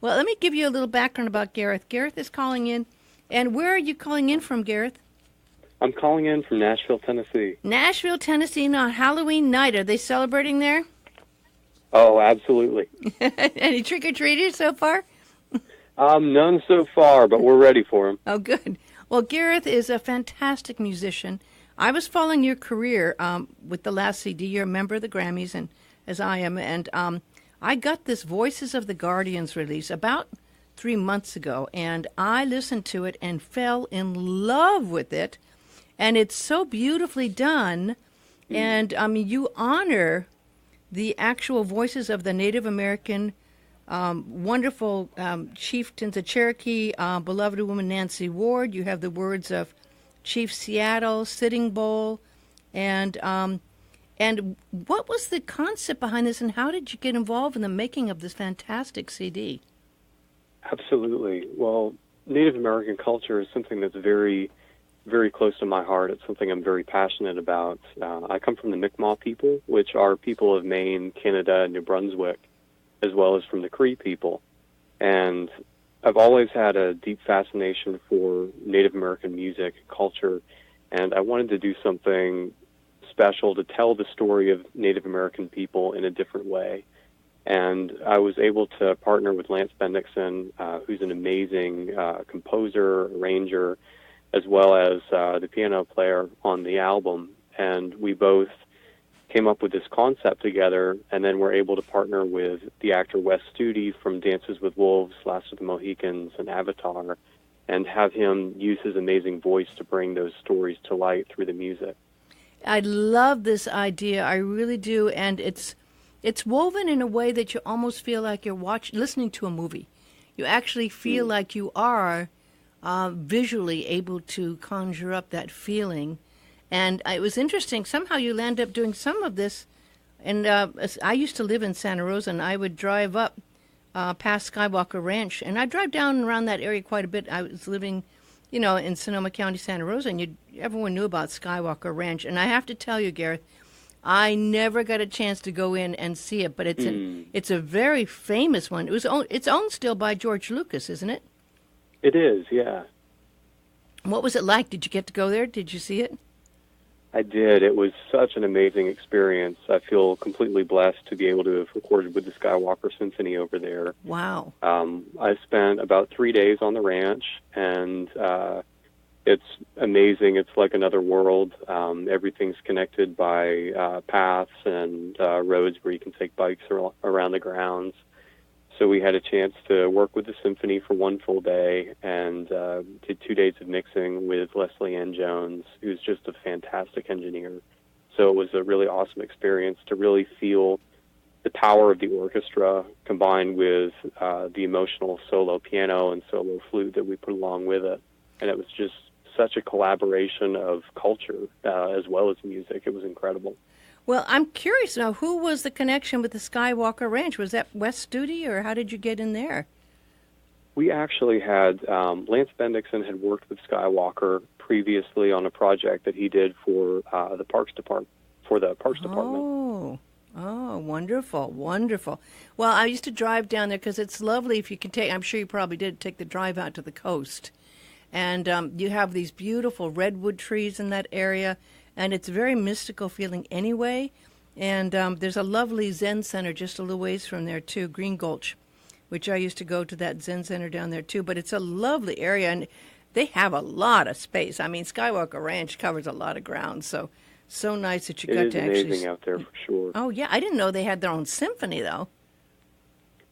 Well, let me give you a little background about Gareth. Gareth is calling in. And where are you calling in from, Gareth? I'm calling in from Nashville, Tennessee. Nashville, Tennessee, on Halloween night. Are they celebrating there? Oh, absolutely. Any trick-or-treaters so far? None so far, but we're ready for them. Oh, good. Well, Gareth is a fantastic musician. I was following your career with the last CD. You're a member of the Grammys, and as I am, and I got this Voices of the Guardians release about 3 months ago, and I listened to it and fell in love with it, and it's so beautifully done, and you honor the actual voices of the Native American wonderful chieftains, the Cherokee beloved woman Nancy Ward. You have the words of Chief Seattle, Sitting Bull, and what was the concept behind this, and how did you get involved in the making of this fantastic CD? Absolutely. Well, Native American culture is something that's very, very close to my heart. It's something I'm very passionate about. I come from the Mi'kmaq people, which are people of Maine, Canada, and New Brunswick, as well as from the Cree people. And I've always had a deep fascination for Native American music and culture, and I wanted to do something special to tell the story of Native American people in a different way. And I was able to partner with Lance Bendixson, who's an amazing composer, arranger, as well as the piano player on the album. And we both came up with this concept together, and then we're able to partner with the actor Wes Studi from Dances with Wolves, Last of the Mohicans, and Avatar, and have him use his amazing voice to bring those stories to light through the music. I love this idea. I really do, and it's woven in a way that you almost feel like you're listening to a movie. You actually feel like you are visually able to conjure up that feeling. And it was interesting. Somehow you land up doing some of this. And I used to live in Santa Rosa, and I would drive up past SkyWalker Ranch. And I drive down around that area quite a bit. I was living, in Sonoma County, Santa Rosa, and everyone knew about SkyWalker Ranch. And I have to tell you, Gareth, I never got a chance to go in and see it, but it's a very famous one. It's owned still by George Lucas, isn't it? It is, yeah. What was it like? Did you get to go there? Did you see it? I did. It was such an amazing experience. I feel completely blessed to be able to have recorded with the SkyWalker Symphony over there. Wow. I spent about 3 days on the ranch, and it's amazing. It's like another world. Everything's connected by paths and roads where you can take bikes around the grounds. So we had a chance to work with the symphony for one full day and did 2 days of mixing with Leslie Ann Jones, who's just a fantastic engineer. So it was a really awesome experience to really feel the power of the orchestra combined with the emotional solo piano and solo flute that we put along with it. And it was just such a collaboration of culture as well as music. It was incredible. Well, I'm curious now, who was the connection with the SkyWalker Ranch? Was that Wes Studi, or how did you get in there? We actually had, Lance Bendixson had worked with SkyWalker previously on a project that he did for the Parks Department. Oh, wonderful, wonderful. Well, I used to drive down there because it's lovely if you can I'm sure you probably did take the drive out to the coast. And you have these beautiful redwood trees in that area, and it's a very mystical feeling anyway. And there's a lovely Zen center just a little ways from there, too, Green Gulch, which I used to go to that Zen center down there, too. But it's a lovely area, and they have a lot of space. I mean, SkyWalker Ranch covers a lot of ground, so nice that you got to actually... It is amazing out there, for sure. Oh, yeah. I didn't know they had their own symphony, though.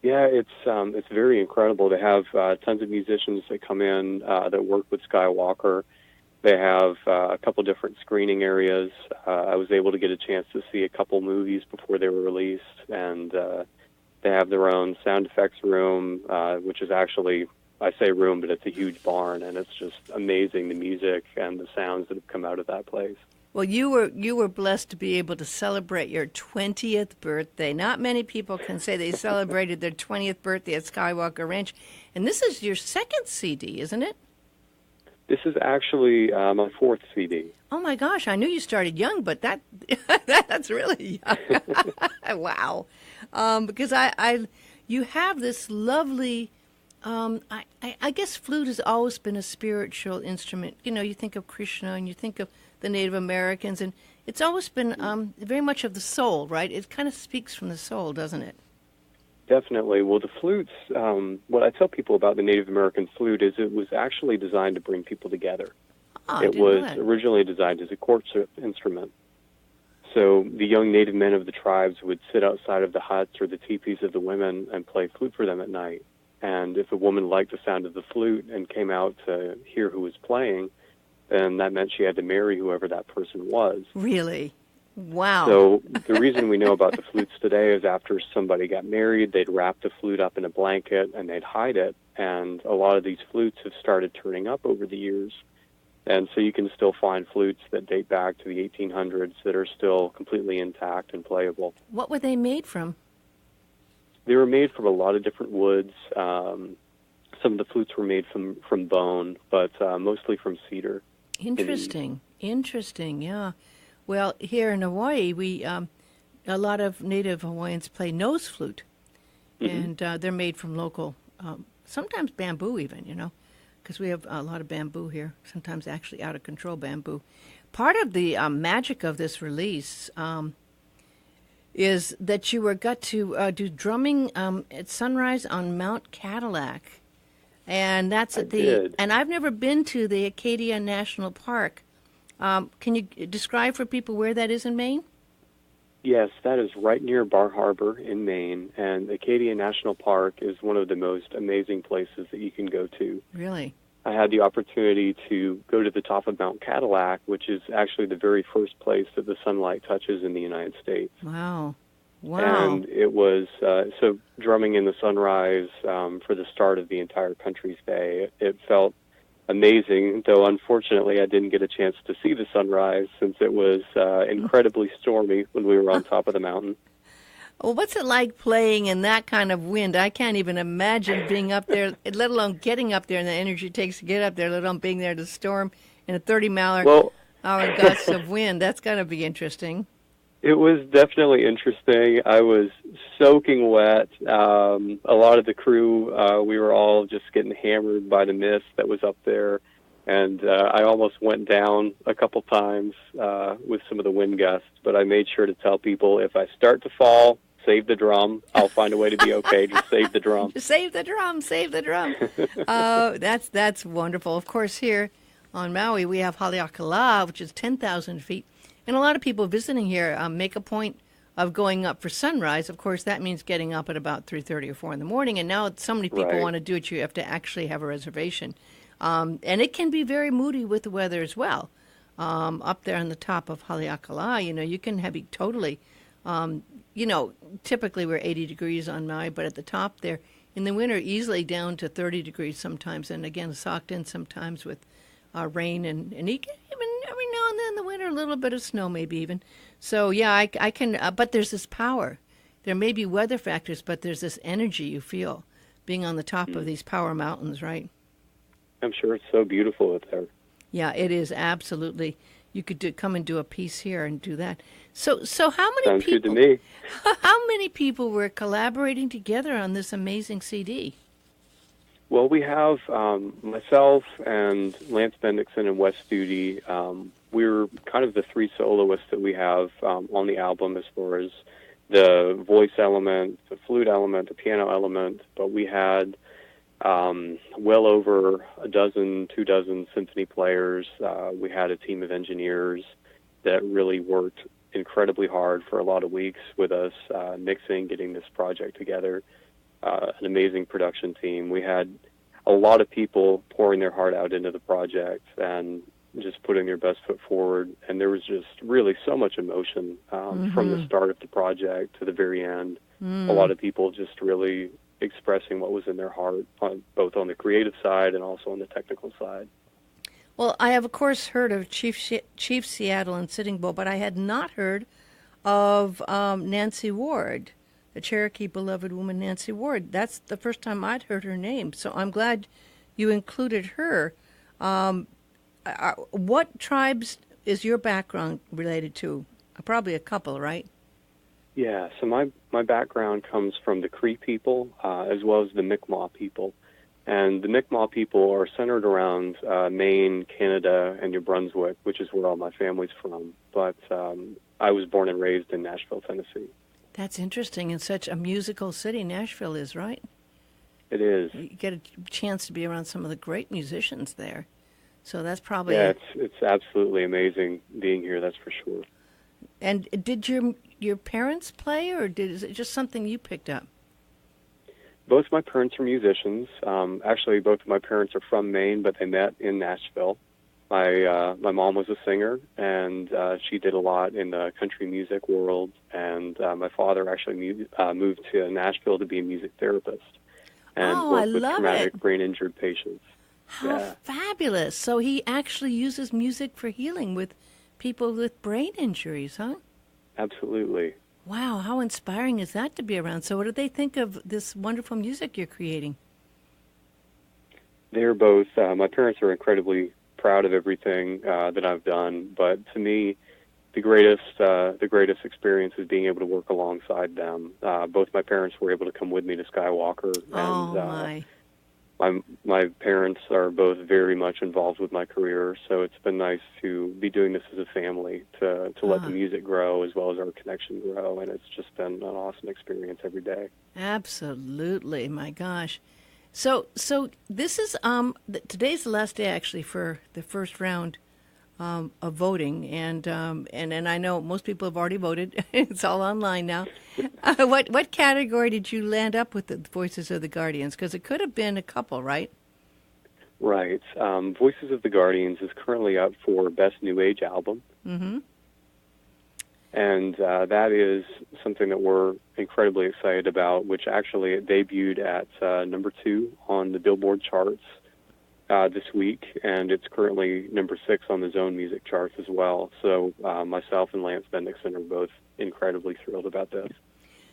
Yeah, it's very incredible. They have tons of musicians that come in that work with SkyWalker. They have a couple different screening areas. I was able to get a chance to see a couple movies before they were released, and they have their own sound effects room, which is actually, I say room, but it's a huge barn, and it's just amazing, the music and the sounds that have come out of that place. Well, you were blessed to be able to celebrate your 20th birthday. Not many people can say they celebrated their 20th birthday at SkyWalker Ranch. And this is your second CD, isn't it? This is actually my fourth CD. Oh, my gosh. I knew you started young, but that's really young. Wow. Because you have this lovely, I guess flute has always been a spiritual instrument. You know, you think of Krishna and you think of the Native Americans, and it's always been very much of the soul, right? It kind of speaks from the soul, doesn't it? Definitely. Well, the flutes, what I tell people about the Native American flute is it was actually designed to bring people together. It was originally designed as a courtship instrument. So the young Native men of the tribes would sit outside of the huts or the teepees of the women and play flute for them at night. And if a woman liked the sound of the flute and came out to hear who was playing, then that meant she had to marry whoever that person was. Really? Wow. So the reason we know about the flutes today is after somebody got married, they'd wrap the flute up in a blanket and they'd hide it. And a lot of these flutes have started turning up over the years. And so you can still find flutes that date back to the 1800s that are still completely intact and playable. What were they made from? They were made from a lot of different woods. Some of the flutes were made from bone, but mostly from cedar. Interesting. Interesting, yeah. Well, here in Hawaii, we a lot of Native Hawaiians play nose flute, and they're made from local, sometimes bamboo even, you know, because we have a lot of bamboo here, sometimes actually out-of-control bamboo. Part of the magic of this release is that you got to do drumming at sunrise on Mt Cadillac, and that's at and I've never been to the Acadia National Park. Can you describe for people where that is in Maine? Yes, that is right near Bar Harbor in Maine, and Acadia National Park is one of the most amazing places that you can go to. Really? I had the opportunity to go to the top of Mt Cadillac, which is actually the very first place that the sunlight touches in the United States. Wow. Wow. And it was, so drumming in the sunrise for the start of the entire country's day, it felt amazing, though unfortunately I didn't get a chance to see the sunrise since it was incredibly stormy when we were on top of the mountain. Well, what's it like playing in that kind of wind? I can't even imagine being up there, let alone getting up there and the energy it takes to get up there, let alone being there to storm in a 30-mile hour gusts of wind. That's got to be interesting. It was definitely interesting. I was soaking wet. A lot of the crew, we were all just getting hammered by the mist that was up there. And I almost went down a couple times with some of the wind gusts. But I made sure to tell people, if I start to fall, save the drum. I'll find a way to be okay. Just save the drum. Save the drum. Save the drum. That's wonderful. Of course, here on Maui, we have Haleakala, which is 10,000 feet. And a lot of people visiting here make a point of going up for sunrise. Of course, that means getting up at about 3:30 or 4 in the morning. And now so many people want to do it, you have to actually have a reservation. And it can be very moody with the weather as well. Up there on the top of Haleakala, you know, you can be totally, you know, typically we're 80 degrees on Maui, but at the top there, in the winter, easily down to 30 degrees sometimes. And again, socked in sometimes with rain and even every now and then in the winter, a little bit of snow maybe even. So, yeah, I can, but there's this power. There may be weather factors, but there's this energy you feel being on the top of these power mountains, right? I'm sure it's so beautiful up there. Yeah, it is, absolutely. You could come and do a piece here and do that. So how many Sounds people? Good to me. How many people were collaborating together on this amazing CD? Well, we have myself and Lance Bendixson and Wes Studi. We're kind of the three soloists that we have on the album as far as the voice element, the flute element, the piano element. But we had well over 24 symphony players. We had a team of engineers that really worked incredibly hard for a lot of weeks with us, mixing, getting this project together. An amazing production team. We had a lot of people pouring their heart out into the project and just putting their best foot forward. And there was just really so much emotion from the start of the project to the very end. A lot of people just really expressing what was in their heart, both on the creative side and also on the technical side. Well, I have, of course, heard of Chief Seattle and Sitting Bull, but I had not heard of Nancy Ward, the Cherokee beloved woman Nancy Ward. That's the first time I'd heard her name, so I'm glad you included her. What tribes is your background related to? Probably a couple, right? Yeah, so my background comes from the Cree people as well as the Mi'kmaq people. And the Mi'kmaq people are centered around Maine, Canada, and New Brunswick, which is where all my family's from. But I was born and raised in Nashville, Tennessee. That's interesting. In such a musical city, Nashville is, right? It is. You get a chance to be around some of the great musicians there. So that's probably... Yeah, it's absolutely amazing being here, that's for sure. And did your parents play, or is it just something you picked up? Both my parents are musicians. Actually, both of my parents are from Maine, but they met in Nashville. My mom was a singer, and she did a lot in the country music world. And my father actually moved to Nashville to be a music therapist and work with traumatic brain injured patients. How fabulous! So he actually uses music for healing with people with brain injuries, huh? Absolutely. Wow, how inspiring is that to be around? So what do they think of this wonderful music you're creating? They're both, my parents are incredibly proud of everything that I've done, but to me, the greatest experience is being able to work alongside them. Both my parents were able to come with me to SkyWalker, and my parents are both very much involved with my career, so it's been nice to be doing this as a family, to let the music grow as well as our connection grow, and it's just been an awesome experience every day. Absolutely, my gosh. So this is today's the last day actually for the first round of voting, and I know most people have already voted. It's all online now. What category did you land up with the Voices of the Guardians? Because it could have been a couple, right? Right. Voices of the Guardians is currently up for Best New Age Album. Mm-hmm. And that is something that we're incredibly excited about, which actually it debuted at number 2 on the Billboard charts this week, and it's currently number 6 on the Zone Music charts as well. So myself and Lance Bendixson are both incredibly thrilled about this.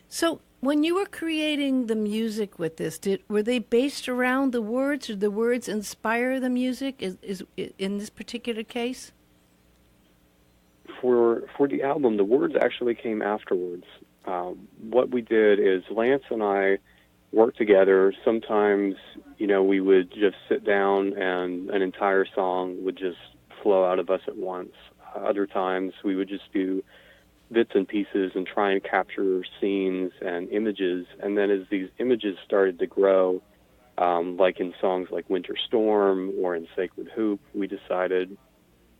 So when you were creating the music with this, were they based around the words, or did the words inspire the music? Is in this particular case? For the album, the words actually came afterwards. What we did is Lance and I worked together. Sometimes, we would just sit down and an entire song would just flow out of us at once. Other times we would just do bits and pieces and try and capture scenes and images. And then as these images started to grow, like in songs like Winter Storm or in Sacred Hoop, we decided,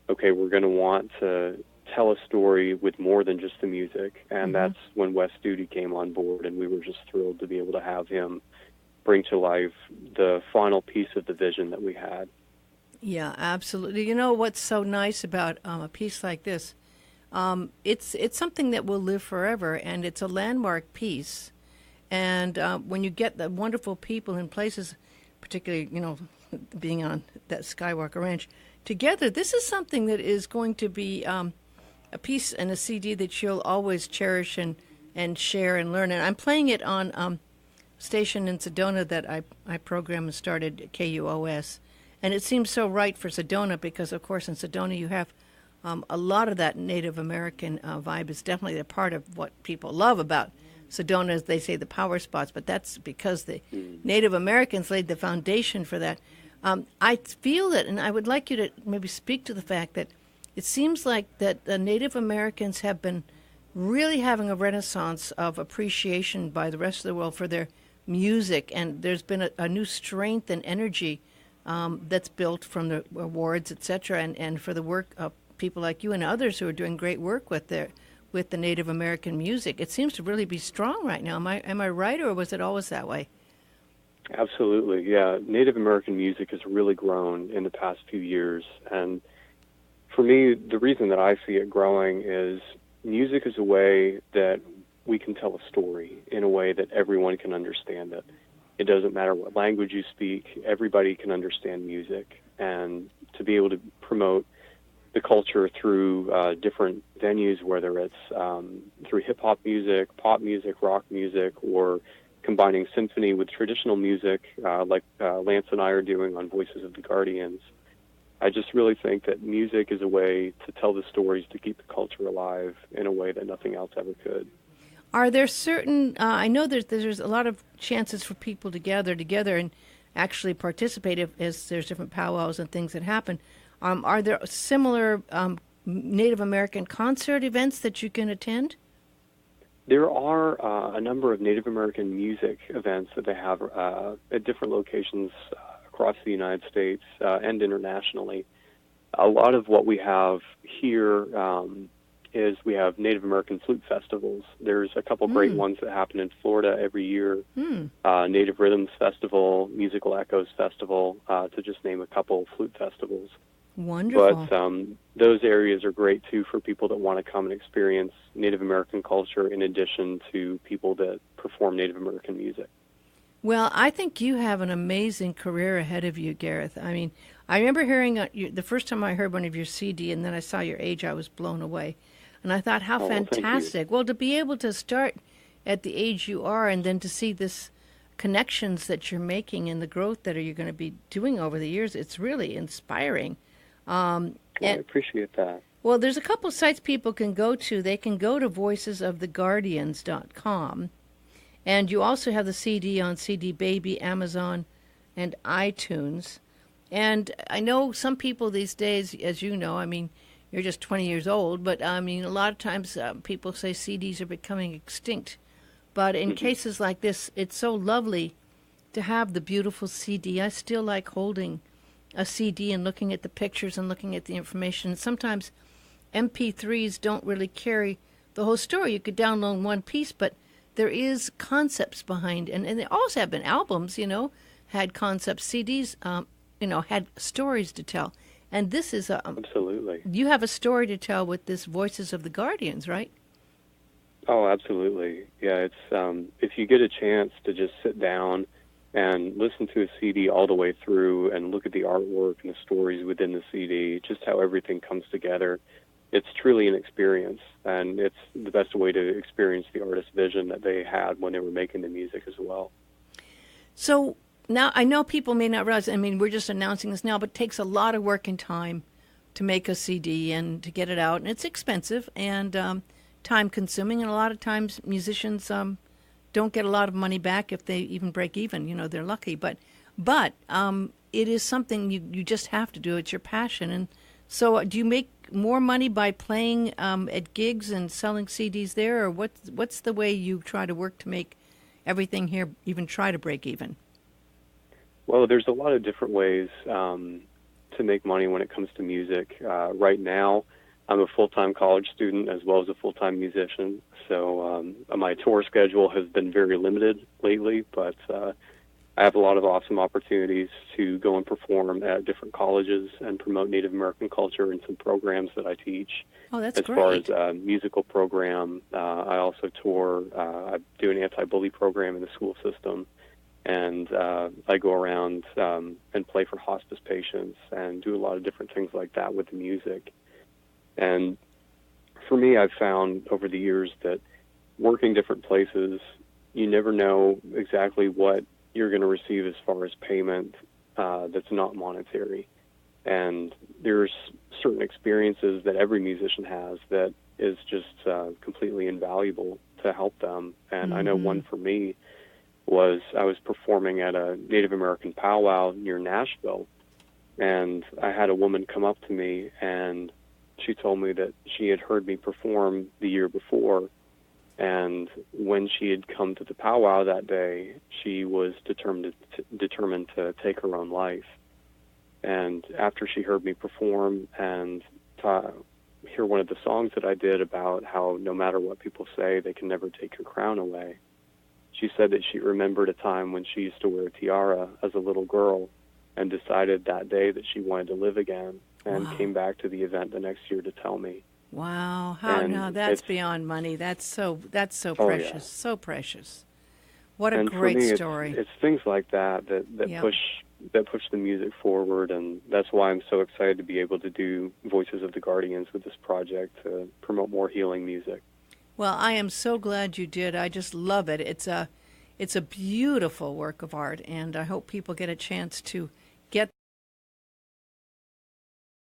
okay, we're going to want to tell a story with more than just the music. And that's when Wes Studi came on board, and we were just thrilled to be able to have him bring to life the final piece of the vision that we had. Yeah, absolutely. You know what's so nice about a piece like this? It's something that will live forever, and it's a landmark piece. And when you get the wonderful people in places, particularly, being on that SkyWalker Ranch, together, this is something that is going to be a piece and a CD that you'll always cherish and share and learn. And I'm playing it on station in Sedona that I program and started, KUOS. And it seems so right for Sedona because, of course, in Sedona you have a lot of that Native American vibe is definitely a part of what people love about Sedona, as they say, the power spots. But that's because the Native Americans laid the foundation for that. I feel that, and I would like you to maybe speak to the fact that it seems like that the Native Americans have been really having a renaissance of appreciation by the rest of the world for their music, and there's been a new strength and energy that's built from the awards, etc., and for the work of people like you and others who are doing great work with the Native American music. It seems to really be strong right now. Am I right, or was it always that way? Absolutely, yeah. Native American music has really grown in the past few years, and for me, the reason that I see it growing is music is a way that we can tell a story in a way that everyone can understand it. It doesn't matter what language you speak, everybody can understand music, and to be able to promote the culture through different venues, whether it's through hip-hop music, pop music, rock music, or combining symphony with traditional music, like Lance and I are doing on Voices of the Guardians. I just really think that music is a way to tell the stories, to keep the culture alive in a way that nothing else ever could. Are there certain, I know there's a lot of chances for people to gather together and actually participate as there's different powwows and things that happen. Are there similar Native American concert events that you can attend? There are a number of Native American music events that they have at different locations across the United States and internationally. A lot of what we have here is we have Native American flute festivals. There's a couple great ones that happen in Florida every year. Native Rhythms Festival, Musical Echoes Festival, to just name a couple flute festivals. Wonderful. But those areas are great, too, for people that want to come and experience Native American culture in addition to people that perform Native American music. Well, I think you have an amazing career ahead of you, Gareth. I mean, I remember hearing the first time I heard one of your CD, and then I saw your age, I was blown away. And I thought, how fantastic. Well, to be able to start at the age you are and then to see this connections that you're making and the growth that you're going to be doing over the years, it's really inspiring. I appreciate that. Well, there's a couple sites people can go to. They can go to voicesoftheguardians.com. And you also have the CD on CD Baby, Amazon, and iTunes. And I know some people these days, as you know, I mean, you're just 20 years old, but I mean, a lot of times people say CDs are becoming extinct. But in cases like this, it's so lovely to have the beautiful CD. I still like holding a CD and looking at the pictures and looking at the information. Sometimes MP3s don't really carry the whole story. You could download one piece, but there is concepts behind, and there also have been albums, had concepts. CDs, had stories to tell. And this is absolutely. You have a story to tell with this Voices of the Guardians, right? Oh, absolutely. Yeah, it's if you get a chance to just sit down and listen to a CD all the way through and look at the artwork and the stories within the CD, just how everything comes together, it's truly an experience, and it's the best way to experience the artist's vision that they had when they were making the music as well. So now, I know people may not realize, I mean, we're just announcing this now, but it takes a lot of work and time to make a CD and to get it out, and it's expensive and time-consuming, and a lot of times musicians don't get a lot of money back if they even break even. They're lucky, but it is something you just have to do. It's your passion. And so do you make more money by playing at gigs and selling CDs there, or what's the way you try to work to make everything here even try to break even? Well, there's a lot of different ways to make money when it comes to music. Right now, I'm a full-time college student as well as a full-time musician, so my tour schedule has been very limited lately, but I have a lot of awesome opportunities to go and perform at different colleges and promote Native American culture in some programs that I teach. Oh, that's great. As far as a musical program, I also tour. I do an anti-bully program in the school system, and I go around and play for hospice patients and do a lot of different things like that with the music. And for me, I've found over the years that working different places, you never know exactly what you're going to receive as far as payment that's not monetary. And there's certain experiences that every musician has that is just completely invaluable to help them. And I know one for me was I was performing at a Native American powwow near Nashville, and I had a woman come up to me, and she told me that she had heard me perform the year before, and when she had come to the powwow that day, she was determined to take her own life. And after she heard me perform and hear one of the songs that I did about how no matter what people say, they can never take your crown away, she said that she remembered a time when she used to wear a tiara as a little girl and decided that day that she wanted to live again, and came back to the event the next year to tell me. Wow! Now that's beyond money. That's so precious, yeah. So precious. What a great story! It's things like that push the music forward, and that's why I'm so excited to be able to do Voices of the Guardians with this project to promote more healing music. Well, I am so glad you did. I just love it. It's a beautiful work of art, and I hope people get a chance to